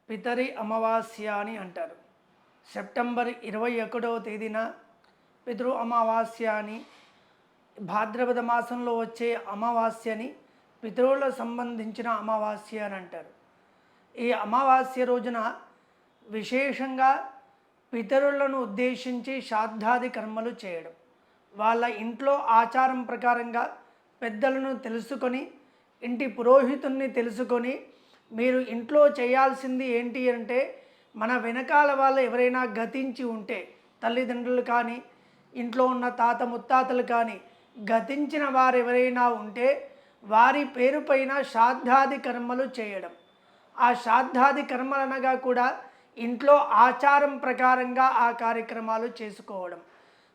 పితరి అమావాస్య అని అంటారు. సెప్టెంబర్ 21వ తేదీన పితృ అమావాస్య అని, భాద్రపద మాసంలో వచ్చే అమావాస్యని పితరులకు సంబంధించిన అమావాస్య అని అంటారు. ఈ అమావాస్య రోజున విశేషంగా పితరులను ఉద్దేశించి శ్రాద్ధాది కర్మలు చేయడం, వాళ్ళ ఇంట్లో ఆచారం ప్రకారంగా పెద్దలను తెలుసుకొని, ఇంటి పురోహితుణ్ణి తెలుసుకొని, మీరు ఇంట్లో చేయాల్సింది ఏంటి అంటే, మన వెనకాల వాళ్ళు ఎవరైనా గతించి ఉంటే, తల్లిదండ్రులు కానీ, ఇంట్లో ఉన్న తాత ముత్తాతలు కానీ గతించిన వారు ఎవరైనా ఉంటే వారి పేరు పైన శ్రాద్ధాది కర్మలు చేయడం. ఆ శ్రాద్ధాది కర్మలనగా కూడా ఇంట్లో ఆచారం ప్రకారంగా ఆ కార్యక్రమాలు చేసుకోవడం.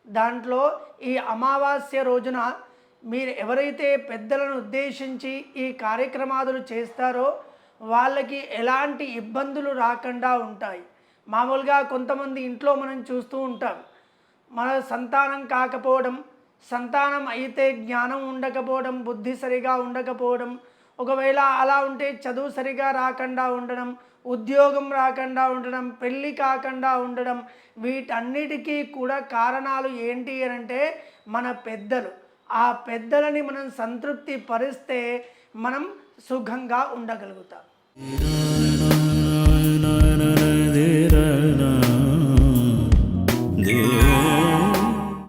దాంట్లో ఈ అమావాస్య రోజున మీరు ఎవరైతే పెద్దలను ఉద్దేశించి ఈ కార్యక్రమాలు చేస్తారో వాళ్ళకి ఎలాంటి ఇబ్బందులు రాకుండా ఉంటాయి. మామూలుగా కొంతమంది ఇంట్లో మనం చూస్తూ ఉంటాం, మన సంతానం కాకపోవడం, సంతానం అయితే జ్ఞానం ఉండకపోవడం, బుద్ధి సరిగా ఉండకపోవడం, ఒకవేళ అలా ఉంటే చదువు సరిగా రాకుండా ఉండడం, ఉద్యోగం రాకుండా ఉండడం, పెళ్ళి కాకుండా ఉండడం, వీటన్నిటికీ కూడా కారణాలు ఏంటి అంటే మన పెద్దలు. ఆ పెద్దలని మనం సంతృప్తి పరిస్తే మనం సుఖంగా ఉండగలుగుతాం.